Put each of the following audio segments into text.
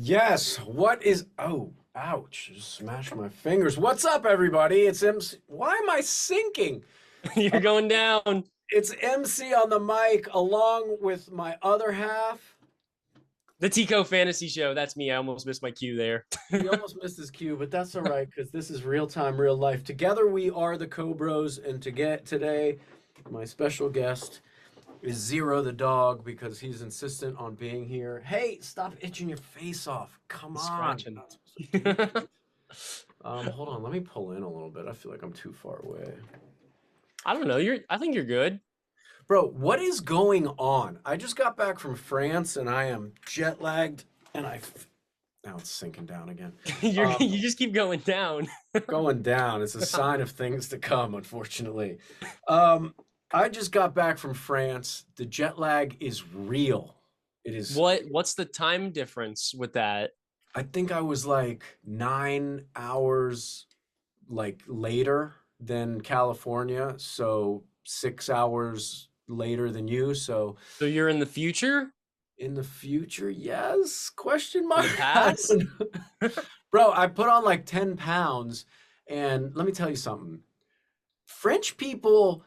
Yes, what is oh, ouch, just smashed my fingers. What's up, everybody? It's MC. Why am I sinking? You're going down. It's MC on the mic along with my other half. The Tico Fantasy Show. That's me. I almost missed my cue there. He almost missed his cue, but that's all right because this is real time, real life. Together we are the Cobros, and to get today, my special guest is Zero the dog because he's insistent on being here. Hey, stop itching your face off. Come on. Scratching. Hold on, let me pull in a little bit. I feel like I'm too far away. I don't know. I think you're good. Bro, what is going on? I just got back from France and I am jet lagged and now it's sinking down again. You just keep going down. Going down. It's a sign of things to come, unfortunately. I just got back from France. The jet lag is real. It is. What's the time difference with that? I think I was like 9 hours like later than California, so 6 hours later than you. So So you're in the future? in the future, yes? Question In mark. the past? Bro, I put on like 10 pounds, and let me tell you something. French people,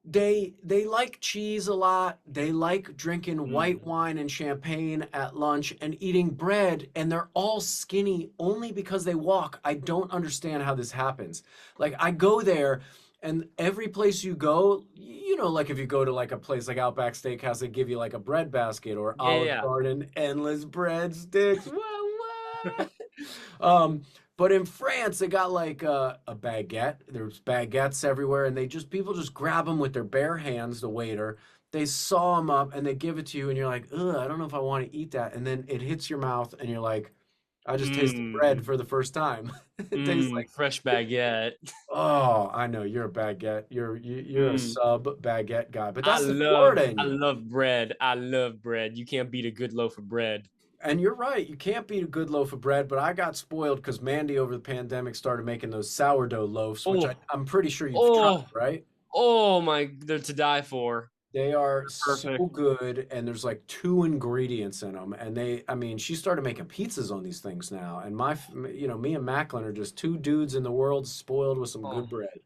they like cheese a lot. They like drinking white Mm. wine and champagne at lunch and eating bread, and they're all skinny only because they walk. I don't understand how this happens. Like I go there and every place you go, like if you go to like a place like Outback Steakhouse, they give you like a bread basket or Olive Yeah, Garden, endless breadsticks. What? Um, but in France, they got like a baguette. There's baguettes everywhere, and people just grab them with their bare hands. The waiter, they saw them up and they give it to you, and you're like, ugh, I don't know if I want to eat that. And then it hits your mouth, and you're like, I just tasted bread yeah. for the first time. It tastes like, Fresh baguette. oh, I know you're a baguette. You're a Mm. sub baguette guy, but I that's the love Florida in I you. love bread. I love bread. You can't beat a good loaf of bread. And you're right. You can't beat a good loaf of bread, but I got spoiled because Mandy over the pandemic started making those sourdough loaves, which Oh, I'm pretty sure you've tried, oh, right? oh my, they're to die for. They are They're so perfect. good, and there's like two ingredients in them. And I mean, she started making pizzas on these things now. And me and Macklin are just two dudes in the world spoiled with some good Oh, bread.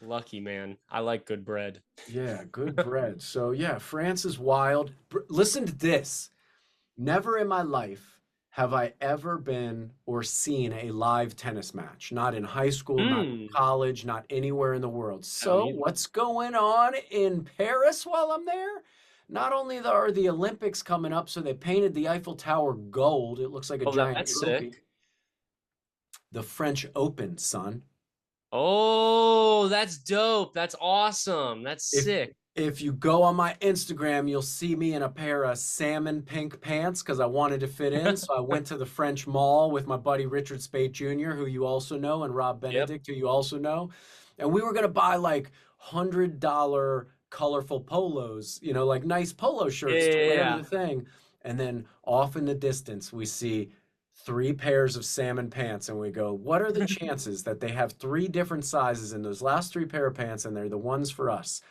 lucky man. I like good bread. Yeah, good bread. So, yeah, France is wild. Listen to this. Never in my life have I ever been or seen a live tennis match. Not in high school, not in Hmm. college, not anywhere in the world. I don't So, either. what's going on in Paris while I'm there? Not only are the Olympics coming up, so they painted the Eiffel Tower gold. It looks like a Oh, giant that's trophy. sick. The French Open, son. Oh, that's dope. That's awesome. That's If sick. if you go on my Instagram, you'll see me in a pair of salmon pink pants because I wanted to fit in. So I went to the French Mall with my buddy Richard Spate Jr., who you also know, and Rob Yep. Benedict, who you also know. And we were gonna buy like $100 colorful polos, like nice polo shirts to wear to Yeah. the thing. And then off in the distance, we see three pairs of salmon pants, and we go, what are the chances that they have three different sizes in those last three pair of pants, and they're the ones for us?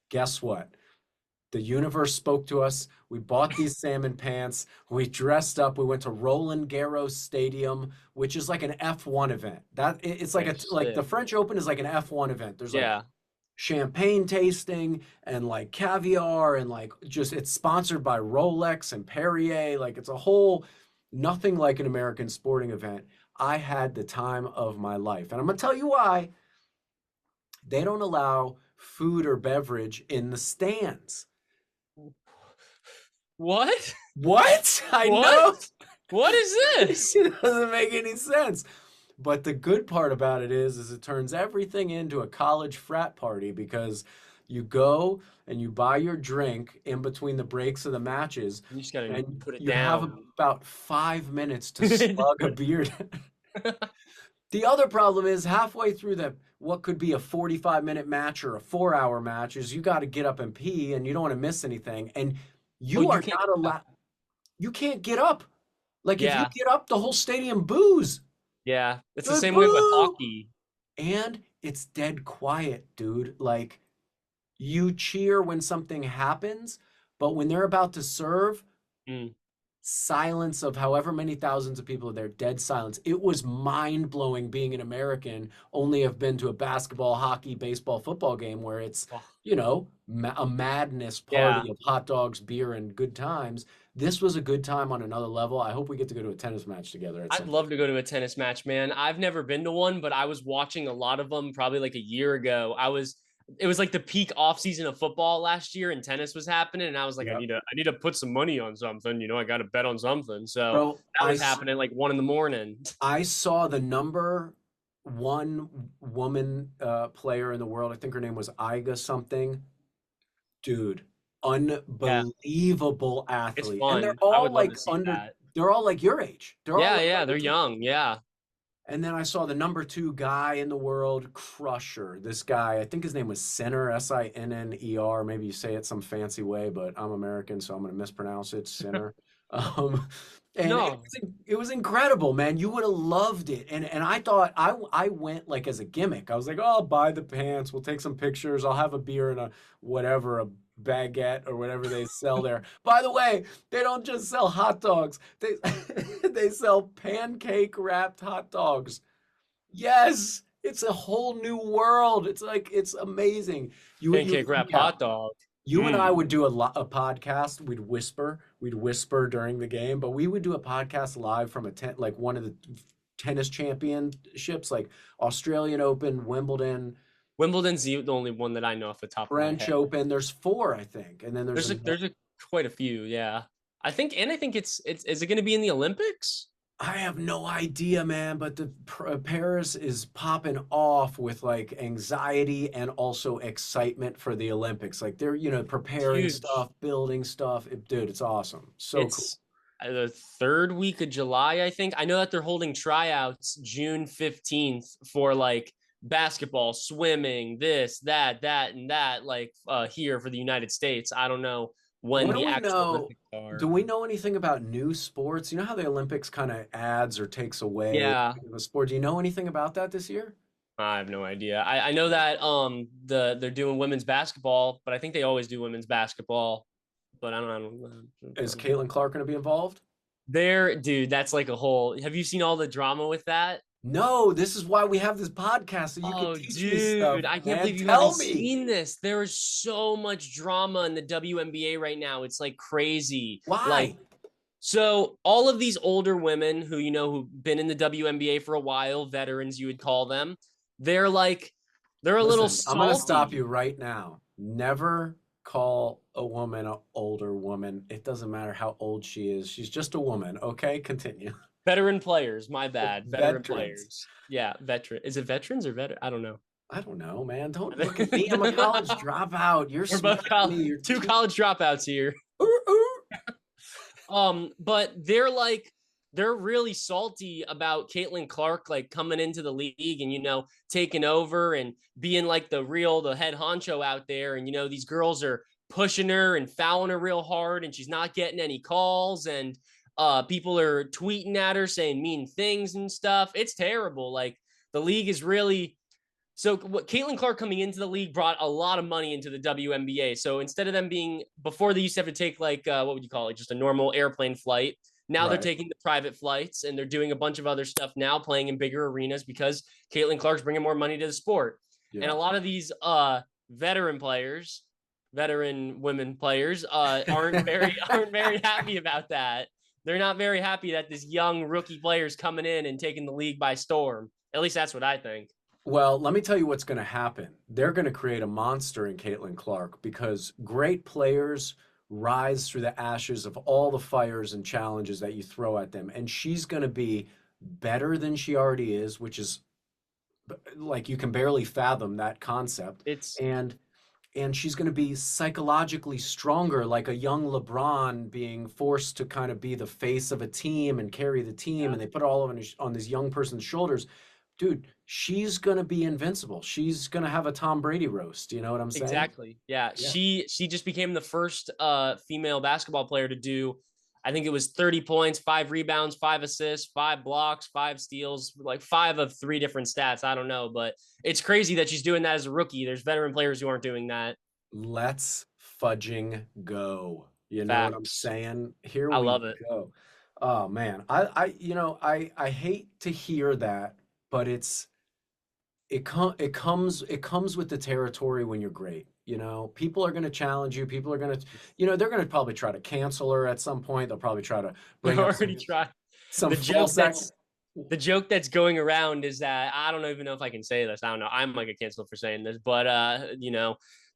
Guess what? The universe spoke to us. We bought these salmon pants. We dressed up. We went to Roland Garros Stadium, which is like an F1 event. It's like Okay, like the sick. French Open is like an F1 event. There's like Yeah. champagne tasting and like caviar and like just it's sponsored by Rolex and Perrier. Like it's a whole nothing like an American sporting event. I had the time of my life. And I'm gonna tell you why. They don't allow food or beverage in the stands. What? What? I What? know. What is this? It doesn't make any sense. But the good part about it is it turns everything into a college frat party because you go and you buy your drink in between the breaks of the matches, You just gotta and put it you have down. about 5 minutes to slug a beer. The other problem is halfway through the what could be a 45-minute match or a 4-hour match is you got to get up and pee and you don't want to miss anything. And Oh, you you are can't. not allowed, you can't get up. Like if you Yeah. get up, the whole stadium boos. Yeah. It's the They're like, same way with boo! hockey. And it's dead quiet, dude. Like you cheer when something happens, but when they're about to serve, Mm. silence of however many thousands of people are there, dead silence. It was mind blowing being an American, only have been to a basketball, hockey, baseball, football game where it's, Oh, a madness yeah. party of hot dogs, beer, and good times. This was a good time on another level. I hope we get to go to a tennis match together at I'd some point. love to go to a tennis match, man. I've never been to one, but I was watching a lot of them probably like a year ago. It was like the peak off season of football last year and tennis was happening. And I was like, Yep. I need to put some money on something. I got to bet on something. So Bro, that was happening like 1 in the morning. I saw the number one woman player in the world. I think her name was Iga something. Dude, Yeah, unbelievable it's athlete. And fun. I would love to see that. they're all like your age. They're all Yeah, like yeah, under they're 20. young. Yeah. And then I saw the number two guy in the world, Crusher. This guy, I think his name was Sinner, Sinner. Maybe you say it some fancy way, but I'm American, so I'm going to mispronounce it, Sinner. Um, and No, it was incredible, man. You would have loved it. And I thought I went like as a gimmick. I was like, oh, I'll buy the pants. We'll take some pictures. I'll have a beer and a whatever, a baguette or whatever they sell there. By the way, they don't just sell hot dogs. They they sell pancake wrapped hot dogs. Yes, it's a whole new world. It's like it's amazing. pancake wrap Yeah. hot dog. You and I Mm. would do a podcast. We'd whisper during the game, but we would do a podcast live from like one of the tennis championships, like Australian Open, Wimbledon, Wimbledon's the only one that I know off the top of my French head. Open. There's four, I think, and then there's another. There's a quite a few, yeah. I think it's is it going to be in the Olympics? I have no idea, man, but Paris is popping off with like anxiety and also excitement for the Olympics. Like they're, It's preparing huge. stuff, building stuff. Dude, it's awesome. So cool. It's the third week of July, I think. I know that they're holding tryouts June 15th for like basketball, swimming, this, that, and that, like here for the United States. I don't know when What do the we actual know? Olympics are. Do we know anything about new sports? You know how the Olympics kind of adds or takes away Yeah, the sport? Do you know anything about that this year? I have no idea. I know that they're doing women's basketball, but I think they always do women's basketball. But I Is don't know. Caitlin Clark going to be involved? There, dude, that's like a whole. Have you seen all the drama with that? No, this is why we have this podcast so you can Oh, teach me stuff, dude, I can't man. believe you haven't Tell me. seen this. There is so much drama in the WNBA right now. It's like crazy. Like, Why? so all of these older women who who've been in the WNBA for a while, veterans you would call them, they're like they're a little Listen, I'm going to stop salty. you right now. Never call a woman an older woman. It doesn't matter how old she is. She's just a woman. Okay, continue. Veteran players, my bad. Veteran Veterans. players. Yeah, veteran. Is it veterans or veteran? I don't know. I don't know, man. Don't look at me. I'm a college dropout. You're We're smarter both than me. You're two too. college dropouts here. Ooh, ooh. But they're really salty about Caitlin Clark like coming into the league and taking over and being like the head honcho out there. And these girls are pushing her and fouling her real hard, and she's not getting any calls. And people are tweeting at her saying mean things and stuff. It's terrible. Like the league is really so what Caitlin Clark coming into the league brought a lot of money into the WNBA. So instead of them being before they used to have to take like what would you call it, just a normal airplane flight. Now they're Right. taking the private flights and they're doing a bunch of other stuff now, playing in bigger arenas because Caitlin Clark's bringing more money to the sport. And a Yeah. lot of these veteran players, veteran women players, aren't very happy about that. They're not very happy that this young rookie player is coming in and taking the league by storm. At least that's what I think. Well, let me tell you what's going to happen. They're going to create a monster in Caitlin Clark because great players rise through the ashes of all the fires and challenges that you throw at them. And she's going to be better than she already is, which is like you can barely fathom that concept. It's And she's going to be psychologically stronger, like a young LeBron being forced to kind of be the face of a team and carry the team, yeah, and they put it all on this young person's shoulders. Dude, she's going to be invincible. She's going to have a Tom Brady roast. You know what I'm saying? exactly. Yeah, Yeah. she just became the first female basketball player to do I think it was 30 points, 5 rebounds, 5 assists, 5 blocks, 5 steals, like 5 of 3 different stats. I don't know, but it's crazy that she's doing that as a rookie. There's veteran players who aren't doing that. Let's fudging go. You know what I'm Facts. saying? Here I we love it. go. Oh man, I hate to hear that, but it comes with the territory when you're great. People are going to challenge you. People are going to, they're going to probably try to cancel her at some point. They'll probably try to I bring up already some tried. some The joke false act. that's the joke that's going around is that I don't even know if I can say this. I don't know. I might get canceled for saying this, but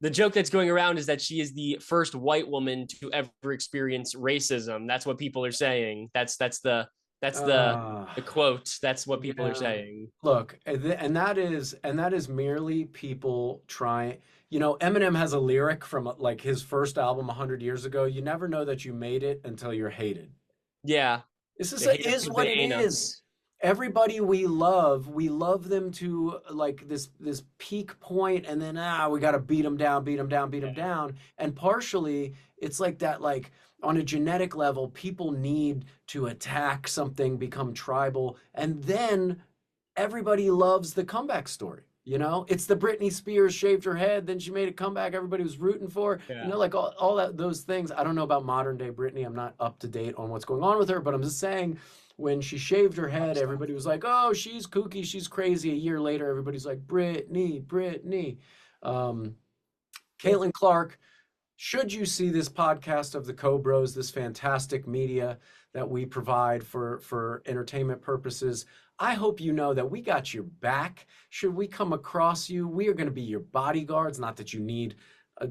the joke that's going around is that she is the first white woman to ever experience racism. That's what people are saying. That's Uh, the quote. That's what people are yeah. saying. Look, and that is merely people trying. Eminem has a lyric from like his first album 100 years ago. You never know that you made it until you're hated. Yeah. This is They hate us is because what they it ain't is. us. Everybody we love them to like this peak point, and then we got to beat them down, beat them down, beat them Yeah. down. And partially, it's like that. Like on a genetic level, people need to attack something, become tribal, and then everybody loves the comeback story. It's the Britney Spears shaved her head, then she made a comeback. Everybody was rooting for. Yeah. Like all that those things. I don't know about modern day Britney. I'm not up to date on what's going on with her, but I'm just saying when she shaved her Rough head, stuff. everybody was like, "Oh, she's kooky, she's crazy." A year later, everybody's like, "Britney, Britney." Um, Caitlin Clark, should you see this podcast of the Cobros, this fantastic media that we provide for entertainment purposes, I hope you know that we got your back. Should we come across you, we are going to be your bodyguards. Not that you need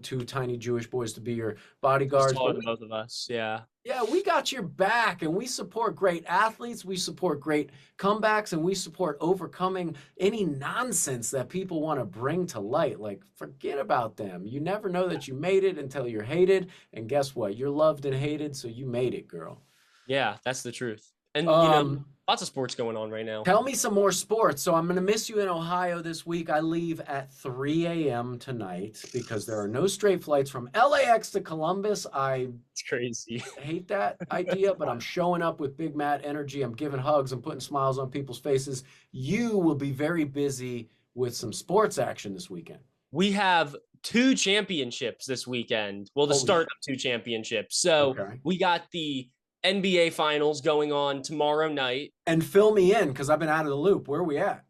two tiny Jewish boys to be your He's bodyguards, taller but than both of us. Yeah. yeah, we got your back, and we support great athletes. We support great comebacks, and we support overcoming any nonsense that people want to bring to light. Like, forget about them. You never know that you made it until you're hated. And guess what? You're loved and hated, so you made it, girl. Yeah, that's the truth. And Um, lots of sports going on right now. Tell me some more sports. So I'm going to miss you in Ohio this week. I leave at 3 a.m. tonight because there are no straight flights from LAX to Columbus. I It's crazy. hate that idea, but I'm showing up with Big Matt energy. I'm giving hugs. I'm putting smiles on people's faces. You will be very busy with some sports action this weekend. We have two championships this weekend. Well, the Holy, start of two championships. So okay. we got the NBA finals going on tomorrow night. And fill me in because I've been out of the loop. Where are we at?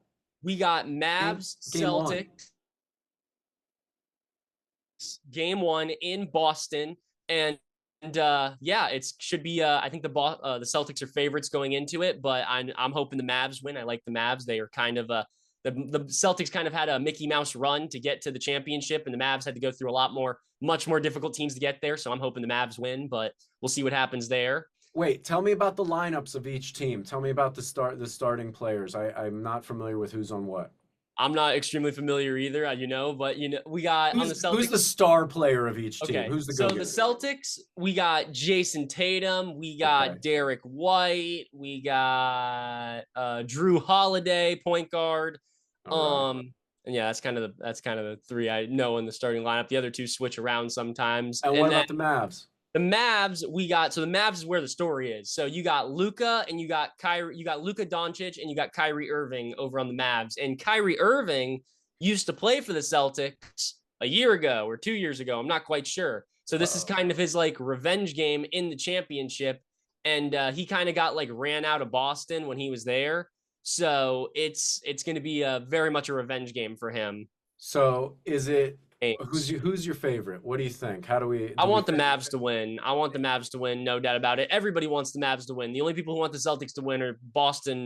We got Game, Mavs game one. Celtics game one in Boston. And yeah, it should be. I think the Celtics are favorites going into it, but I'm hoping the Mavs win. I like the Mavs. They are kind of the Celtics kind of had a Mickey Mouse run to get to the championship, and the Mavs had to go through much more difficult teams to get there. So I'm hoping the Mavs win, but we'll see what happens there. Wait, tell me about the lineups of each team. Tell me about the starting players. I'm not familiar with who's on what. I'm not extremely familiar either, but we got on the Who's the Celtics. star player of each team? Okay, Who's the so the go-getter? Celtics, we got Jason Tatum, we Okay. got Derek White, we got Drew Holiday, point guard. All right. And yeah, that's kind of the three I know in the starting lineup. The other two switch around sometimes, And what and then about the Mavs? the Mavs, the Mavs is where the story is. So you got Luka and you got Kyrie, you got Luka Doncic and you got Kyrie Irving over on the Mavs. And Kyrie Irving used to play for the Celtics a year ago or 2 years ago. I'm not quite sure. So this is Uh-oh. kind of his like revenge game in the championship. And he kind of got like ran out of Boston when he was there. So it's going to be very much a revenge game for him. So is it who's Games. who's your favorite? What do you think? How do we I do we want the think? Mavs to win. I want the Mavs to win, no doubt about it. Everybody wants the Mavs to win. The only people who want the Celtics to win are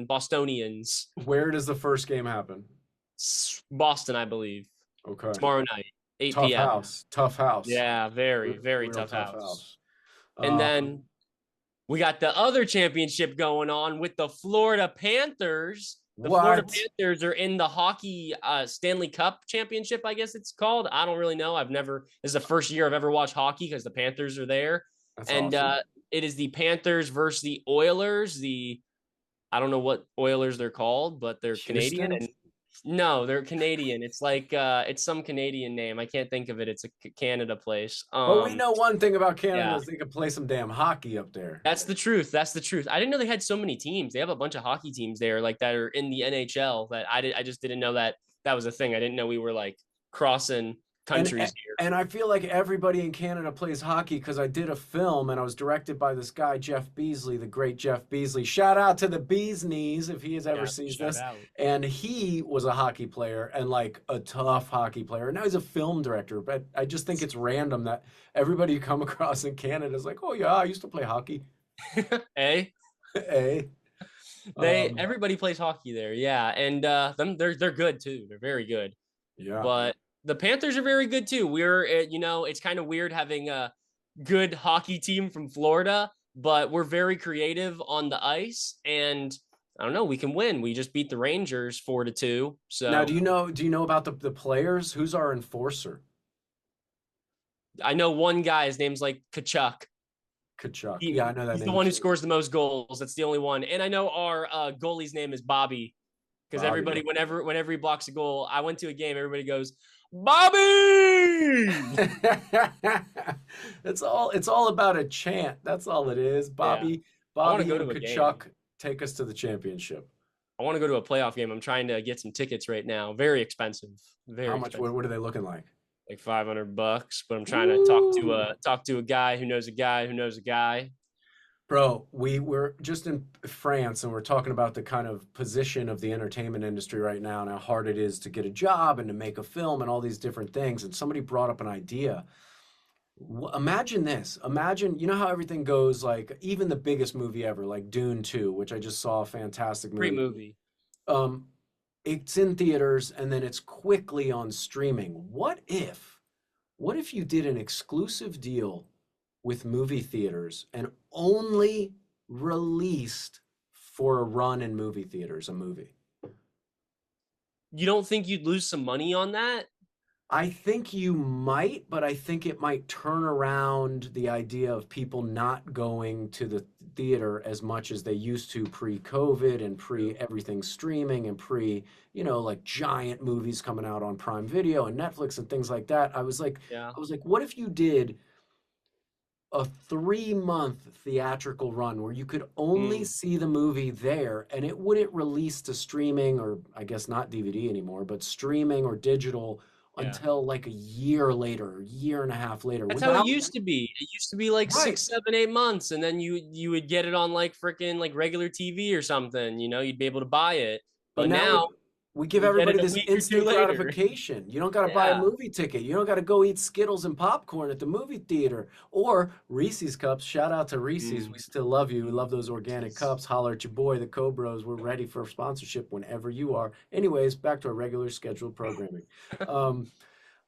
Bostonians. Where does the first game happen? Boston, I believe. Okay. Tomorrow night, 8 Tough p.m. house. Tough house. Yeah, very, very Real tough tough house. house. And Um, then we got the other championship going on with the Florida Panthers. The Florida what? Panthers are in the hockey Stanley Cup championship, I guess it's called. I don't really know. This is the first year I've ever watched hockey because the Panthers are there. That's And awesome. it is the Panthers versus the Oilers. I don't know what Oilers they're called, but they're Canadian. Houston? And no, they're Canadian. It's like it's some Canadian name. I can't think of it. It's a Canada place. But we know one thing about Canada Yeah. is they can play some damn hockey up there. That's the truth. That's the truth. I didn't know they had so many teams. They have a bunch of hockey teams there, like that are in the NHL. I just didn't know that was a thing. I didn't know we were like crossing And countries here. and I feel like everybody in Canada plays hockey because I did a film and I was directed by this guy Jeff Beasley, the great Jeff Beasley. Shout out to the Bees Knees if he has ever Yeah, sees shout this. out. And he was a hockey player and like a tough hockey player. Now he's a film director, but I just think it's random that everybody you come across in Canada is like, oh yeah, I used to play hockey. Hey, Hey. they Um, everybody plays hockey there. Yeah, and them they're good too. They're very good. yeah. But the Panthers are very good too. It's kind of weird having a good hockey team from Florida, but we're very creative on the ice, and I don't know, we can win. We just beat the Rangers 4-2. Now, So do you know about the players? Who's our enforcer? I know one guy, his name's like Kachuk. Kachuk. Yeah, I He, know that he's the name one who too. scores the most goals. That's the only one. And I know our goalie's name is Bobby because Bobby. everybody, whenever he blocks a goal, I went to a game, everybody goes, Bobby. It's all about a chant. That's all it is. Yeah. I want to Bobby go and to a game. Kachuk take us to the championship. I want to go to a playoff game. I'm trying to get some tickets right now. Very expensive. How Very much? expensive. What are they looking like? Like $500, but I'm trying to Ooh. talk to a guy who knows a guy who knows a guy. Bro, we were just in France and we're talking about the kind of position of the entertainment industry right now and how hard it is to get a job and to make a film and all these different things. And somebody brought up an idea. Imagine this. Imagine, you know how everything goes, like even the biggest movie ever, like Dune 2, which I just saw, a fantastic Great movie. movie. Um, it's in theaters and then it's quickly on streaming. What if you did an exclusive deal with movie theaters and only released for a run in movie theaters a movie? You don't think you'd lose some money on that? I think you might, but I think it might turn around the idea of people not going to the theater as much as they used to pre-COVID and pre everything streaming and pre, like giant movies coming out on Prime Video and Netflix and things like that. Yeah. I was like, what if you did a 3 month theatrical run where you could only Mm, see the movie there and it wouldn't release to streaming or I guess not DVD anymore, but streaming or digital yeah. until like a year later, a year and a half later That's how it without used to be. It used to be like right. 6, 7, 8 months, and then you would get it on like freaking like regular TV or something. You'd be able to buy it. But But now now we give you get it everybody a this week or two instant later. gratification. You don't got to buy a Yeah. movie ticket. You don't got to go eat Skittles and popcorn at the movie theater or Reese's cups. Shout out to Reese's. Mm. We still love you. We love those organic cups. Holler at your boy, the Cobros. We're ready for sponsorship whenever you are. Anyways, back to our regular scheduled programming. Um,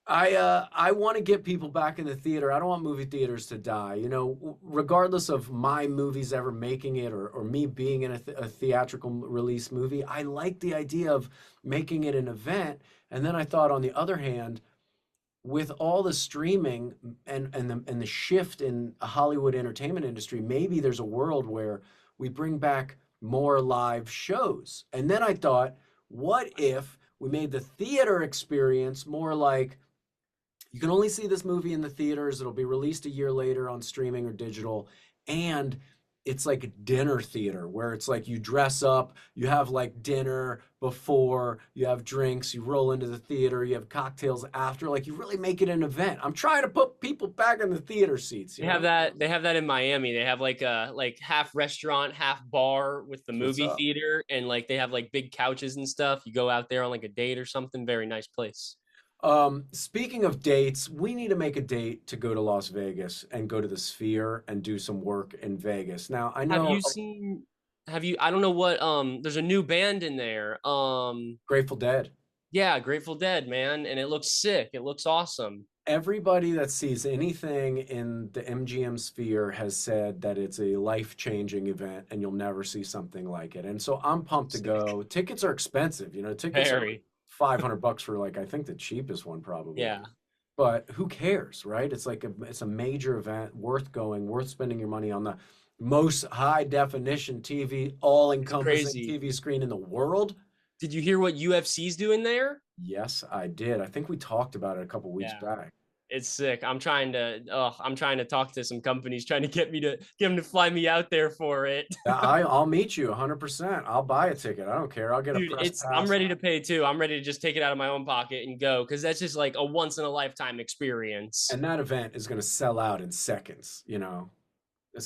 I want to get people back in the theater. I don't want movie theaters to die. Regardless of my movies ever making it or me being in a theatrical release movie, I like the idea of making it an event. And then I thought, on the other hand, with all the streaming and the shift in a Hollywood entertainment industry, maybe there's a world where we bring back more live shows. And then I thought, what if we made the theater experience more like you can only see this movie in the theaters. It'll be released a year later on streaming or digital. And it's like dinner theater where it's like you dress up, you have like dinner before, you have drinks, you roll into the theater, you have cocktails after. Like you really make it an event. I'm trying to put people back in the theater seats, They have that. They have that in Miami. They have like a like half restaurant, half bar with the That's what's movie up. theater, and like they have like big couches and stuff. You go out there on like a date or something. Very nice place. Speaking of dates, we need to make a date to go to Las Vegas and go to the Sphere and do some work in Vegas. Now, I Have know you seen? Have you? I don't know what. There's a new band in there. Grateful Dead. Yeah, Grateful Dead, man, and it looks sick. It looks awesome. Everybody that sees anything in the MGM Sphere has said that it's a life-changing event and you'll never see something like it. And so I'm pumped to Sick. go. Tickets are expensive. Tickets are Very. 500 bucks for like I think the cheapest one probably. Yeah, But who cares, right? It's a major event, worth going, worth spending your money on the most high definition TV, it's all-encompassing crazy. TV screen in the world. Did you hear what UFC's doing there? Yes, I did. I think we talked about it a couple weeks Yeah. back. It's sick. I'm trying to talk to some companies trying to get them to fly me out there for it. I'll meet you 100%. I'll buy a ticket. I don't care. I'll get a Dude, press I'm pass. ready to pay too. I'm ready to just take it out of my own pocket and go because that's just like a once in a lifetime experience. And that event is going to sell out in seconds, It's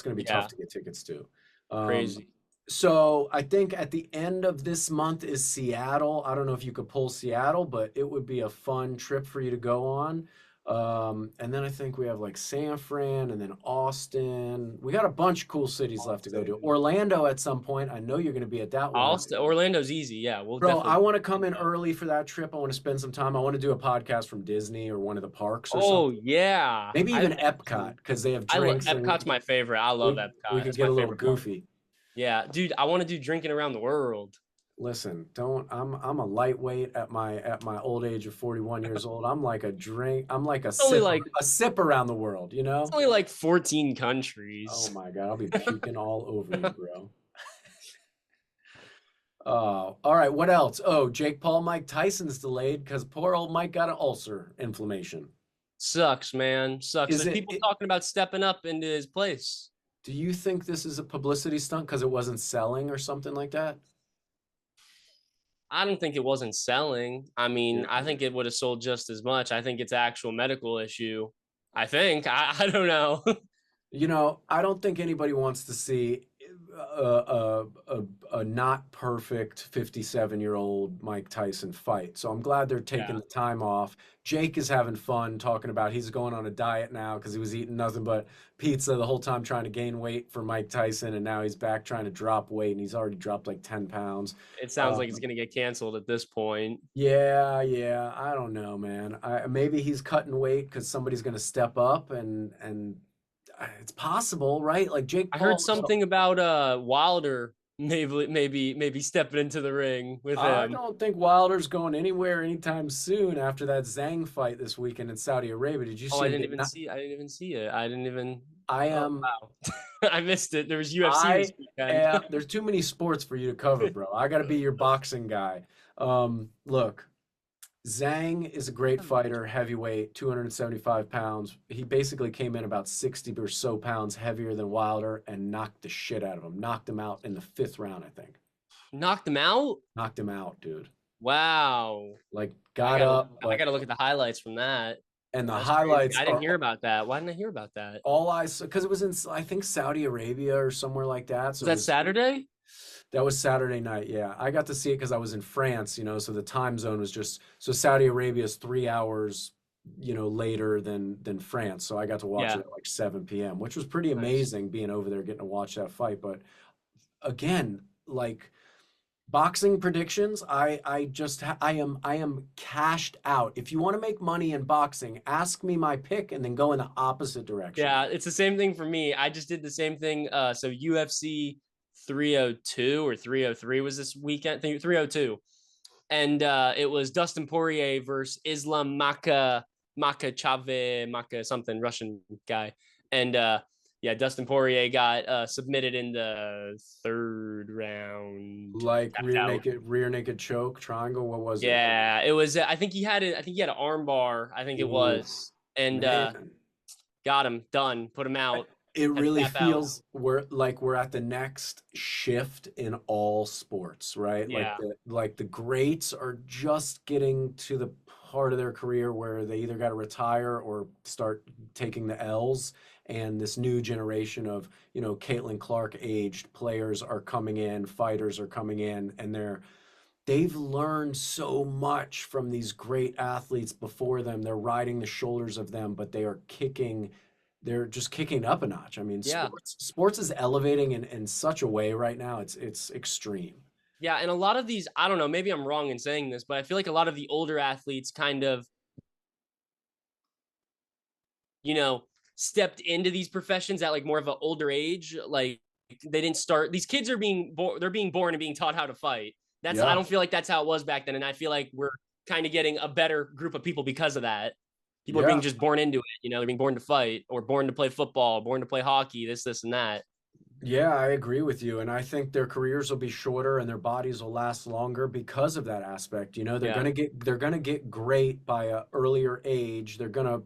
going to be tough Yeah, to get tickets to. Um, crazy. so I think at the end of this month is Seattle. I don't know if you could pull Seattle, but it would be a fun trip for you to go on. And then I think we have like San Fran and then Austin. We got a bunch of cool cities left to go to. Austin. Orlando at some point. I know you're going to be at that one. Orlando's easy. Yeah, we'll Bro, I definitely want to come hit in that. early for that trip. I want to spend some time. I want to do a podcast from Disney or one of the parks or Oh something. yeah, Maybe I even Epcot because they have I love drinks and Epcot's my favorite. I love we Epcot. could It's get my a little favorite park. goofy. Yeah, dude, I want to do drinking around the world. Listen, don't I'm a lightweight at my old age of 41 years old. I'm like a drink, I'm like It's only like a sip around the world, it's only like 14 Oh countries. my God, I'll be puking all over you, bro. All right, what else? Oh, Jake Paul, Mike Tyson's delayed because poor old Mike got an ulcer inflammation. Sucks, man. Sucks. Is There's people it talking about stepping up into his place. do you think this is a publicity stunt because it wasn't selling or something like that? I don't think it wasn't selling. I mean, Yeah. I think it would have sold just as much. I think it's an actual medical issue. I think. I don't know. I don't think anybody wants to see a not perfect 57-year-old Mike Tyson fight. So I'm glad they're taking Yeah. the time off. Jake is having fun talking about he's going on a diet now because he was eating nothing but pizza the whole time trying to gain weight for Mike Tyson, and now he's back trying to drop weight, and he's already dropped like 10 pounds. It sounds like it's Um, going to get canceled at this point. yeah, yeah, I don't know, man. Maybe he's cutting weight because somebody's going to step up, and it's possible, right? Like Jake I heard Paul. something about Wilder maybe stepping into the ring with I him. don't think Wilder's going anywhere anytime soon after that Zhang fight this weekend in Saudi Arabia. Did you Oh, see him get not, I didn't even see it. I didn't even I Oh am wow. I missed it. There was UFC this I weekend. am there's too many sports for you to cover, bro. I got to be your boxing guy. Look, Zhang is a great fighter, heavyweight, 275 pounds. He basically came in about 60 or so pounds heavier than Wilder and knocked the shit out of him. Knocked him out in the fifth round, I think. Knocked him out? Knocked him out, dude. Wow. Like I got gotta up, I but gotta look at the highlights from that. and the That's crazy. highlights I didn't are hear about that. Why didn't I hear about that? all I saw because it was in I think Saudi Arabia or somewhere like that. Was So it that was Saturday? that was Saturday night. Yeah, I got to see it because I was in France. So the time zone was just so Saudi Arabia is 3 hours, later than France. So I got to watch it Yeah. at like 7 p.m., which was pretty Nice. amazing being over there getting to watch that fight. But again, like boxing predictions, I am cashed out. If you want to make money in boxing, ask me my pick and then go in the opposite direction. Yeah, it's the same thing for me. I just did the same thing. So UFC 302 or 303 was this weekend. 302. And it was Dustin Poirier versus Islam Maka something Russian guy. And yeah, Dustin Poirier got submitted in the third round. Like Tapped out. rear naked choke, triangle. What was it? Yeah, it was. I think he had it. I think he had an arm bar. I think it Ooh, was, and man. got him done. Put him out. It Had to really tap out. feels we're at the next shift in all sports, right? Yeah, Like the greats are just getting to the part of their career where they either got to retire or start taking the L's. And this new generation of, Caitlin Clark aged players are coming in, fighters are coming in, and they've learned so much from these great athletes before them. They're riding the shoulders of them, but they're just kicking up a notch. I mean, yeah, sports is elevating in such a way right now. It's extreme. yeah. And a lot of these, I don't know. Maybe I'm wrong in saying this, but I feel like a lot of the older athletes kind of, you know, stepped into these professions at like more of an older age. Like they didn't start. These kids are being born. They're being born and being taught how to fight. I Yeah. don't feel like that's how it was back then, and I feel like we're kind of getting a better group of people because of that. People are being Yeah. just born into it. They're being born to fight or born to play football, born to play hockey, this, and that. Yeah, I agree with you. And I think their careers will be shorter and their bodies will last longer because of that aspect. You know, Yeah, they're gonna get great by a earlier age. They're gonna,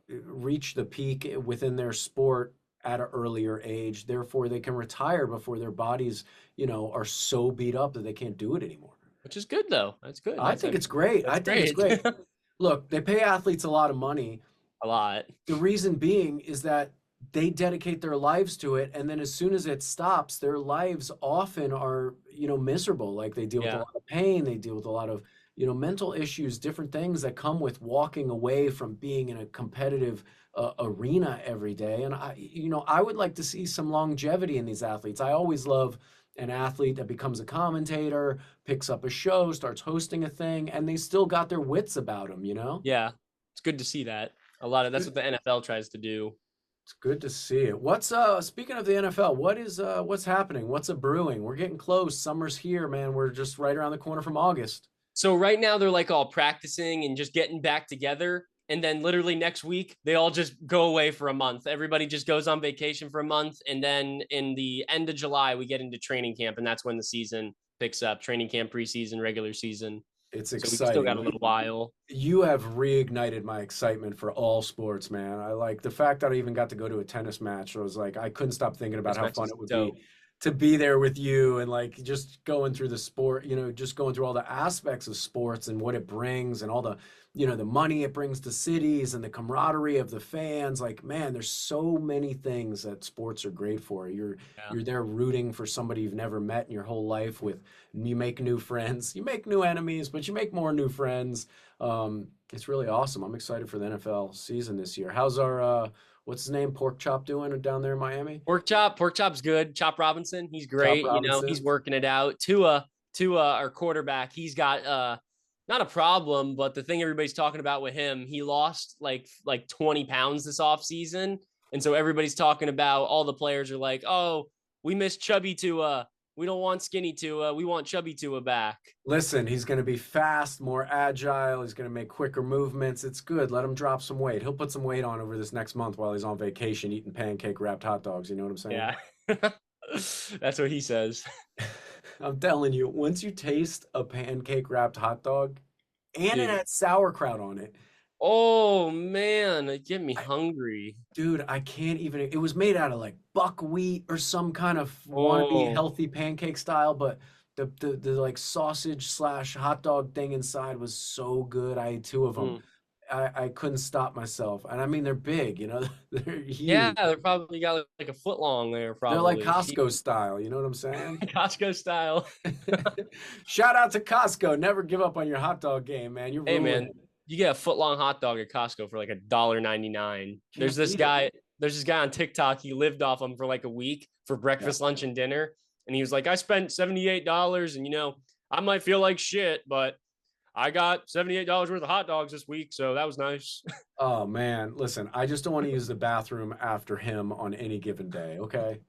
reach the peak within their sport at an earlier age. Therefore, they can retire before their bodies, are so beat up that they can't do it anymore. which is good though. That's good. I That's think it's actually great. I that's think it's great. great. Look, they pay athletes a lot of money. A lot. The reason being is that they dedicate their lives to it, and then as soon as it stops, their lives often are, miserable. Like they deal with a Yeah. lot of pain, they deal with a lot of, mental issues, different things that come with walking away from being in a competitive arena every day. And I would like to see some longevity in these athletes. I always love an athlete that becomes a commentator, picks up a show, starts hosting a thing, and they still got their wits about them, you know? Yeah. It's good to see that. A lot of that's what the NFL tries to do. It's good to see it. What's speaking of the NFL, what's happening? What's a brewing? We're getting close. Summer's here, man. We're just right around the corner from August. So right now they're like all practicing and just getting back together. And then literally next week, they all just go away for a month. Everybody just goes on vacation for a month. And then in the end of July, we get into training camp. And that's when the season picks up, training camp, preseason, regular season. It's So we still got exciting. a little while, You have reignited my excitement for all sports, man. I like the fact that I even got to go to a tennis match. I was like, I couldn't stop thinking about this how match fun is it would be dope. to be there with you and like just going through the sport, just going through all the aspects of sports and what it brings and all the, the money it brings to cities and the camaraderie of the fans. Like, man, there's so many things that sports are great for. Yeah. You're there rooting for somebody you've never met in your whole life with you make new friends, you make new enemies, but you make more new friends. It's really awesome. I'm excited for the NFL season this year. How's our what's his name, Pork Chop doing down there in Miami? Pork chop's good. Chop Robinson, he's Chop great. You know, he's Robinson. working it out. Tua, our quarterback, he's got not a problem, but the thing everybody's talking about with him, he lost like 20 pounds this off season, and so everybody's talking about all the players are like, oh, we miss chubby Tua. We don't want skinny Tua. We want chubby Tua back. Listen, he's going to be fast, more agile. He's going to make quicker movements. It's good. Let him drop some weight. He'll put some weight on over this next month while he's on vacation eating pancake wrapped hot dogs. You know what I'm saying? Yeah. That's what he says. I'm telling you, once you taste a pancake wrapped hot dog and it Dude. had sauerkraut on it, Oh man, it get me hungry. dude, I can't even. It was made out of like buckwheat or some kind of wannabe Oh. healthy pancake style, but the like sausage slash hot dog thing inside was so good. I ate two of them. Mm. I couldn't stop myself. And I mean, they're big, they're Yeah, huge. they're probably got like a foot long there, They're like probably. Costco style. You know what I'm saying? Costco style. Shout out to Costco. Never give up on your hot dog game, man. You're Hey ruling man, it. you get a foot long hot dog at Costco for like $1.99. Can't beat it. There's this guy on TikTok, he lived off them for like a week for Yeah. breakfast, lunch, and dinner. And he was like, I spent $78 and I might feel like shit, but I got $78 worth of hot dogs this week, so that was nice. Oh man, listen, I just don't want to use the bathroom after him on any given day, okay?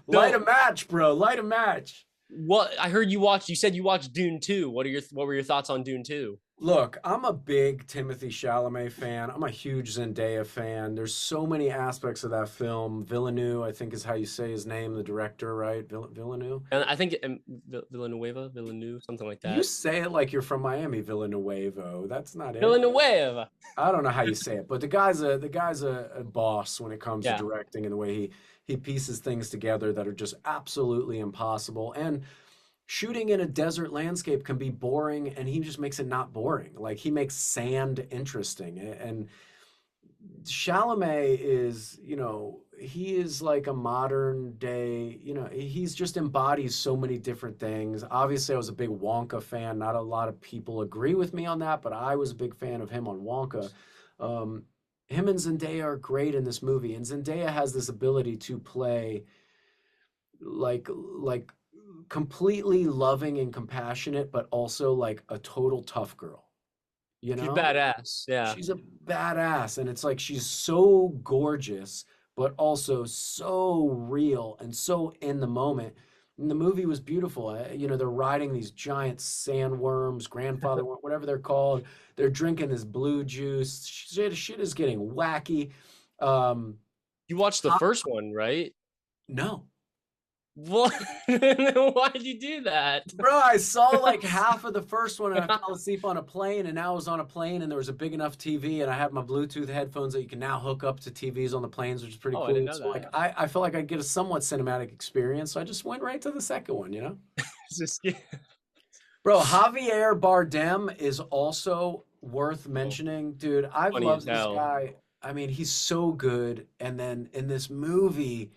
Light a So match, bro. Light a match. what I heard you said you watched Dune 2. What were your thoughts on Dune 2? Look, I'm a big Timothy Chalamet fan. I'm a huge Zendaya fan. There's so many aspects of that film. Villeneuve, I think is how you say his name, the director, right? Villeneuve. And I think Villeneuve, something like You that. say it like you're from Miami, Villanuevo. That's not it. Villeneuve. I don't know how you say it, but the guy's a boss when it comes to Yeah. directing and the way he pieces things together that are just absolutely impossible. And shooting in a desert landscape can be boring, and he just makes it not boring. Like he makes sand interesting. And Chalamet is, he is like a modern day, he's just embodies so many different things. Obviously, I was a big Wonka fan. Not a lot of people agree with me on that, but I was a big fan of him on Wonka. Um, Him and Zendaya are great in this movie, and Zendaya has this ability to play like completely loving and compassionate, but also like a total tough girl, you She's know? badass. Yeah. She's a badass, and it's like she's so gorgeous, but also so real and so in the moment. And the movie was beautiful. They're riding these giant sandworms, grandfather, whatever they're called. They're drinking this blue juice. Shit is getting wacky. Um, You watched the first one, right? No. What? Why'd you do that? Bro, I saw like half of the first one and I fell asleep on a plane, and now I was on a plane and there was a big enough TV and I had my Bluetooth headphones that you can now hook up to TVs on the planes, which is pretty Oh, I didn't cool. know So like that. I felt like I'd get a somewhat cinematic experience. So I just went right to the second one, you know? Just Bro, Javier Bardem is also worth oh, mentioning. Dude, I've funny as loved this hell. guy. I mean, he's so good. And then in this movie,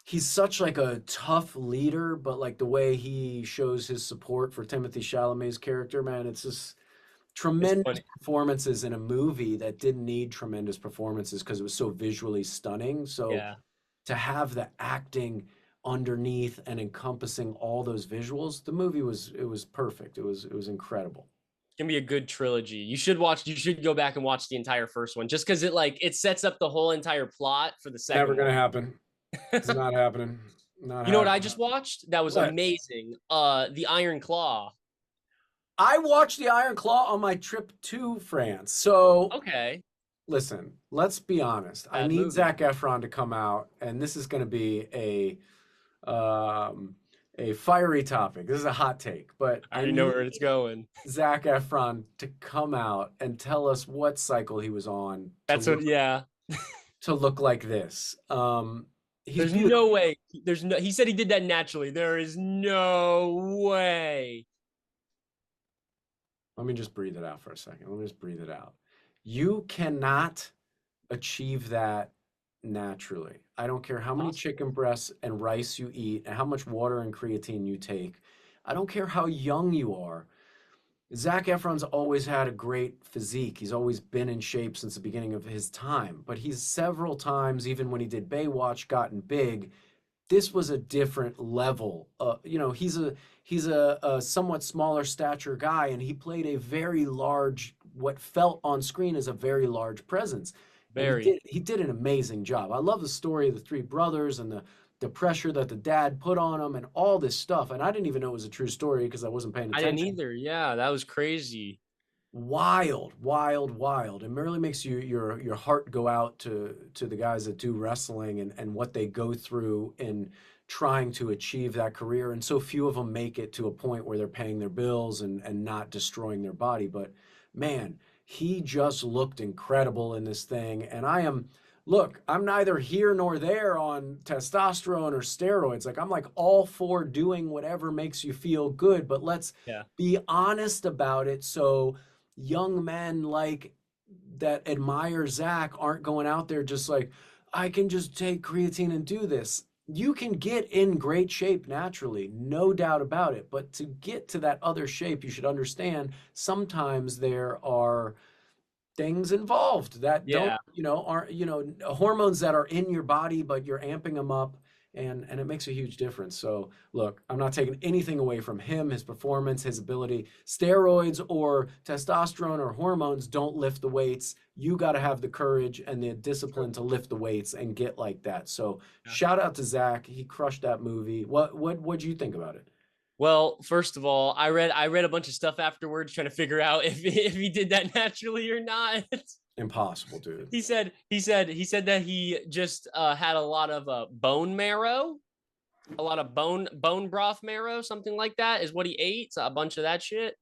he's such like a tough leader, but like the way he shows his support for Timothy Chalamet's character, man, it's just It's tremendous funny. performances in a movie that didn't need tremendous performances because it was so visually stunning. So Yeah. to have the acting underneath and encompassing all those visuals, the movie was perfect. It was incredible. It's gonna be a good trilogy. You should go back and watch the entire first one just because it sets up the whole entire plot for the Never second gonna one. happen. It's not happening. Not You know what I happening. just watched? That was What? amazing. The Iron Claw. I watched the Iron Claw on my trip to France. So Okay. listen, let's be honest. I Bad need movie. Zac Efron to come out, and this is going to be um, a fiery topic. This is a hot take, but I I already know need where it's going. Zac Efron to come out and tell us what cycle he was on That's what yeah. to look like this. He's There's beautiful. no way. There's no he said he did that naturally. There is no way. Let me just breathe it out for a second. Let me just breathe it out. You cannot achieve that naturally. I don't care how many Possible. chicken breasts and rice you eat and how much water and creatine you take. I don't care how young you are. Zac Efron's always had a great physique. He's always been in shape since the beginning of his time. But he's several times, even when he did Baywatch, gotten big. This was a different level. He's a somewhat smaller stature guy, and he played a very large, what felt on screen as a very large presence, and he Very. did he did an amazing job. I love the story of the three brothers and the pressure that the dad put on him and all this stuff. And I didn't even know it was a true story because I wasn't paying I didn't attention. either. Yeah, that was crazy. Wild, wild, wild. It really makes your heart go out to the guys that do wrestling and what they go through in trying to achieve that career. And so few of them make it to a point where they're paying their bills and not destroying their body. But man, he just looked incredible in this thing. And look, I'm neither here nor there on testosterone or steroids. Like I'm like all for doing whatever makes you feel good, but let's Yeah. be honest about it. So young men like that admire Zach aren't going out there just like, I can just take creatine and do this. You can get in great shape naturally, no doubt about it. But to get to that other shape, you should understand sometimes there are things involved that don't, Yeah. aren't, hormones that are in your body, but you're amping them up, and it makes a huge difference. So look, I'm not taking anything away from him, his performance, his ability. Steroids or testosterone or hormones don't lift the weights. You got to have the courage and the discipline True. to lift the weights and get like that. So Yeah. shout out to Zach. He crushed that movie. What'd you think about it? Well, first of all, I read a bunch of stuff afterwards trying to figure out if he did that naturally or not. Impossible, dude. He said that he just had a lot of bone marrow, a lot of bone broth marrow, something like that is what he ate. So a bunch of that shit.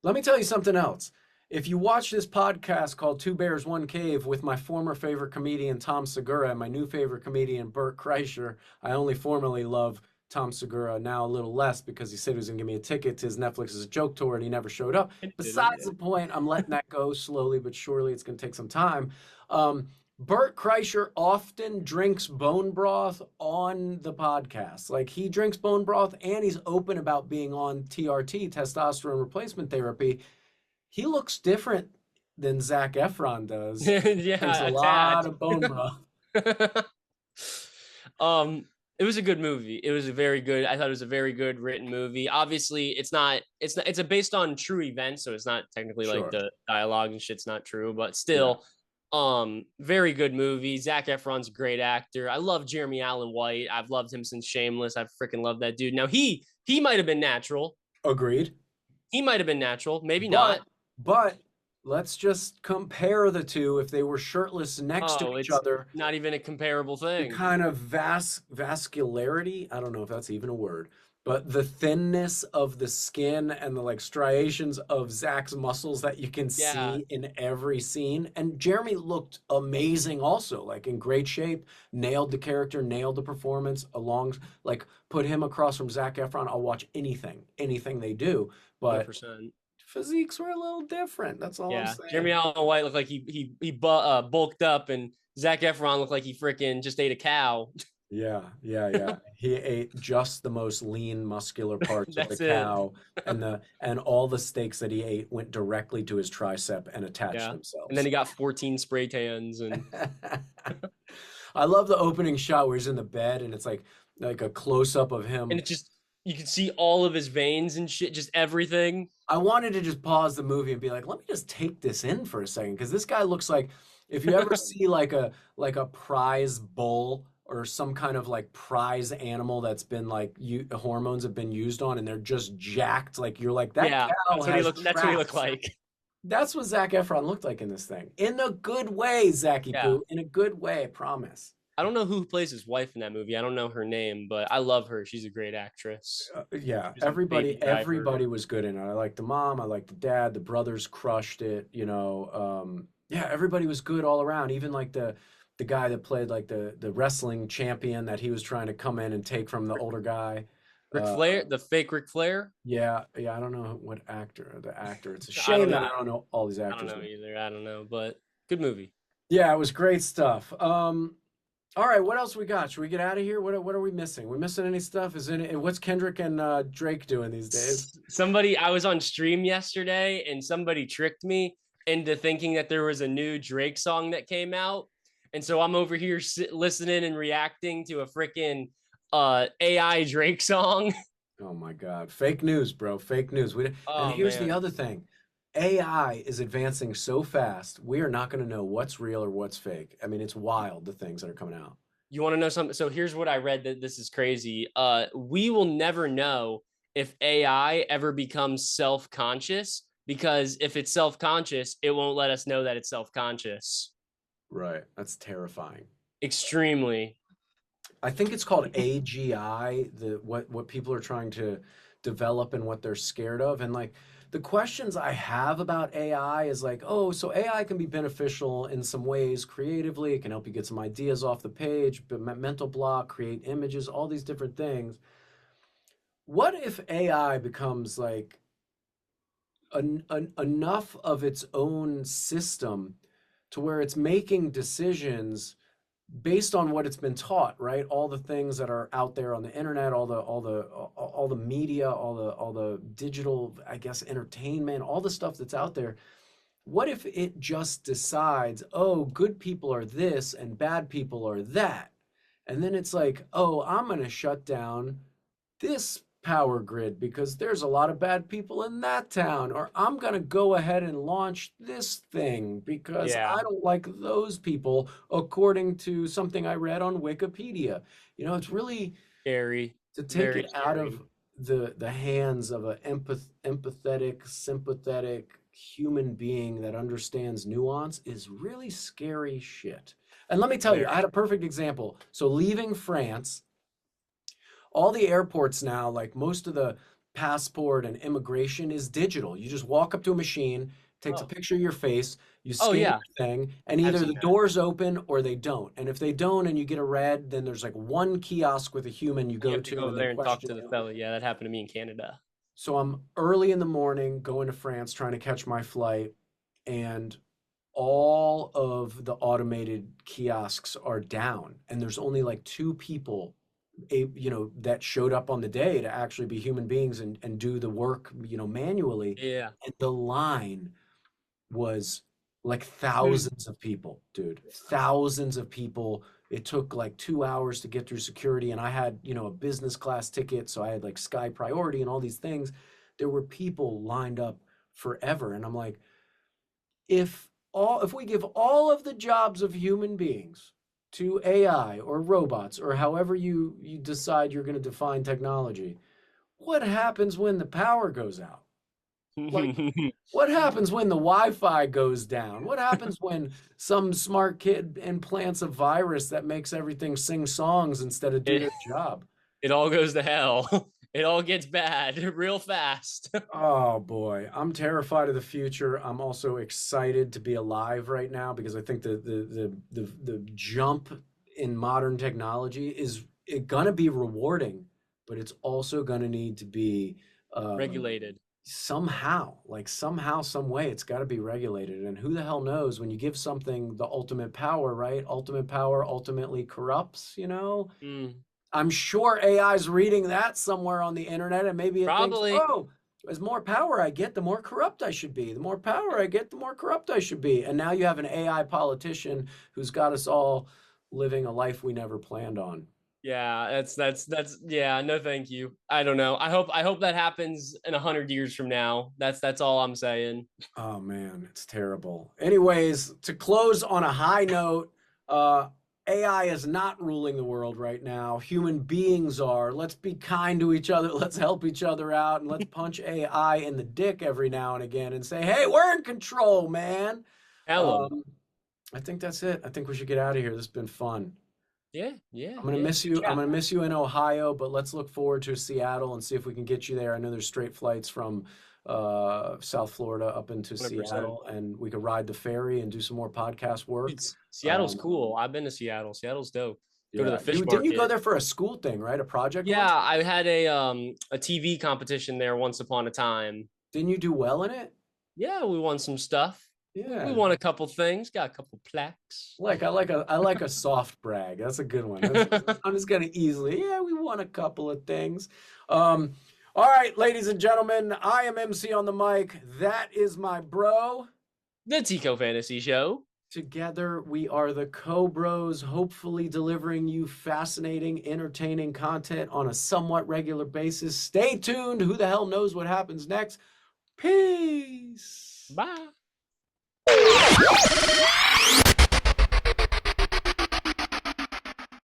Let me tell you something else. If you watch this podcast called Two Bears, One Cave with my former favorite comedian, Tom Segura, and my new favorite comedian, Bert Kreischer, I only formerly love Tom Segura, now a little less because he said he was going to give me a ticket to his Netflix as a joke tour and he never showed up. I didn't. Besides the point, I'm letting that go slowly but surely. It's going to take some time. Um, Bert Kreischer often drinks bone broth on the podcast. Like he drinks bone broth and he's open about being on TRT, testosterone replacement therapy. He looks different than Zac Efron does. Drinks Yeah, a a lot tad. of bone broth. um, it was a good movie. It was a very good. I thought it was a very good written movie. Obviously, it's a based on true events, so it's not technically like Sure. the dialogue and shit's not true, but Yeah. still, very good movie. Zac Efron's a great actor. I love Jeremy Allen White. I've loved him since Shameless. I freaking love that dude. Now he might have been natural. Agreed. He might have been natural, maybe But not. but let's just compare the two. If they were shirtless next to Oh, each it's other, not even a comparable the thing. kind of vascularity, I don't know if that's even a word, but the thinness of the skin and the like striations of Zach's muscles that you can Yeah, see in every scene. And Jeremy looked amazing also, like in great shape, nailed the character, nailed the performance along, like put him across from Zac Efron. I'll watch anything they do. But 100%. physiques were a little different. That's all I'm Yeah, Jeremy saying. Allen White looked like he bulked up, and Zach Efron looked like he freaking just ate a cow. Yeah. He ate just the most lean, muscular parts of the That's it. cow, and all the steaks that he ate went directly to his tricep and attached Yeah, and then themselves. he got 14 spray tans, and I love the opening shot where he's in the bed and it's like a close up of him. it just you can see all of his veins and shit, just everything. I wanted to just pause the movie and be like, let me just take this in for a second because this guy looks like if you ever see like a prize bull or some kind of like prize animal that's been like hormones have been used on and they're just jacked, like you're like that Yeah, cow that's what he has looked. That's what he looked traps. like. That's what Zac Efron looked like in this thing. In a good way, Zachy Yeah, Poo. In a good way, I promise. I don't know who plays his wife in that movie. I don't know her name, but I love her. She's a great actress. Yeah, She's in Baby Driver. everybody was good in it. I liked the mom, I liked the dad, the brothers crushed it, you know. Yeah, everybody was good all around. Even like the guy that played like the wrestling champion that he was trying to come in and take from the older guy. Ric Uh, Flair, the fake Ric Flair. yeah, I don't know what actor, the actor. It's a I don't shame that know. I don't know all these I don't actors' know names. either. I don't know, but good movie. Yeah, it was great stuff. All right, what else we got? Should we get out of here? What are we missing? We missing any stuff? Is any what's Kendrick and Drake doing these days? Somebody, I was on stream yesterday and somebody tricked me into thinking that there was a new Drake song that came out. And so I'm over here listening and reacting to a freaking AI Drake song. Oh my God. Fake news, bro. Fake news. And Oh here's the man. other thing. AI is advancing so fast, we are not going to know what's real or what's fake. I mean, it's wild the things that are coming out. You want to know something? So here's what I read that this is crazy. We will never know if AI ever becomes self-conscious because if it's self-conscious, it won't let us know that it's self-conscious. Right. That's terrifying. Extremely. I think it's called AGI, the what people are trying to develop and what they're scared of. And like the questions I have about AI is like, oh, so AI can be beneficial in some ways creatively. It can help you get some ideas off the page, but mental block, create images, all these different things. What if AI becomes like enough of its own system to where it's making decisions based on what it's been taught, right? All the things that are out there on the internet, all the media, all the digital, I guess, entertainment, all the stuff that's out there. What if it just decides, oh, good people are this and bad people are that? And then it's like, oh, I'm going to shut down this power grid because there's a lot of bad people in that town. Or I'm going to go ahead and launch this thing because Yeah. I don't like those people, according to something I read on Wikipedia. You know, it's really Scary. to take Very it out scary. of the hands of an empathetic, sympathetic human being that understands nuance is really scary shit. And let me tell you, I had Very. a perfect example. So leaving France, all the airports now, like most of the passport and immigration is digital. You just walk up to a machine, takes a Oh. picture of your face, you Oh scan yeah. your thing, and I've either seen the that. doors open or they don't. And if they don't and you get a red, then there's like one kiosk with a human you You go have to go to over and they there and talk question to the you. fella. Yeah, that happened to me in Canada. So I'm early in the morning going to France trying to catch my flight, and all of the automated kiosks are down, and there's only like two people that showed up on the day to actually be human beings and do the work, manually. Yeah. And the line was like Hmm. thousands of people, dude. Thousands of people. It took like 2 hours to get through security, and I had, a business class ticket, so I had like Sky Priority and all these things. There were people lined up forever, and I'm like, if we give all of the jobs of human beings to AI or robots or however you decide you're going to define technology, what happens when the power goes out? Like, what happens when the Wi-Fi goes down? What happens when some smart kid implants a virus that makes everything sing songs instead of do it, their job? it all goes to hell. It all gets bad real fast. Oh boy, I'm terrified of the future. I'm also excited to be alive right now because I think the jump in modern technology is gonna be rewarding, but it's also gonna need to be Regulated. somehow, somehow, some way, it's got to be regulated. And who the hell knows when you give something the ultimate power, right? Ultimate power ultimately corrupts, you know? Mm, I'm sure AI's reading that somewhere on the internet, and maybe it thinks, probably. oh, as more power I get, the more corrupt I should be. The more power I get, the more corrupt I should be. And now you have an AI politician who's got us all living a life we never planned on. Yeah, that's yeah, no thank you. I don't know. I hope that happens in 100 years from now. That's all I'm saying. Oh man, it's terrible. Anyways, to close on a high note, uh, AI is not ruling the world right now. Human beings are. Let's be kind to each other. Let's help each other out, and let's punch AI in the dick every now and again and say, "Hey, we're in control, man." Tell them. Um, I think that's it. I think we should get out of here. This has been fun. Yeah, yeah, I'm gonna yeah. miss you. I'm Yeah, gonna miss you in Ohio, but let's look forward to Seattle and see if we can get you there. I know there's straight flights from South Florida up into 100%. Seattle, and we could ride the ferry and do some more podcast work. Seattle's Um, cool. I've been to Seattle. Seattle's dope. Go to the yeah, fish didn't you go market. there for a school thing, right? A project Yeah, once? I had a TV competition there once upon a time. Didn't you do well in it? Yeah, we won some stuff. We Yeah, won a couple things, got a couple plaques. I like a soft brag. That's a good one. I'm just gonna easily, yeah, we won a couple of things. Um, all right, ladies and gentlemen, I am MC on the mic. That is my bro. The Tico Fantasy Show. Together, we are the Co-Bros, hopefully delivering you fascinating, entertaining content on a somewhat regular basis. Stay tuned. Who the hell knows what happens next? Peace. Bye.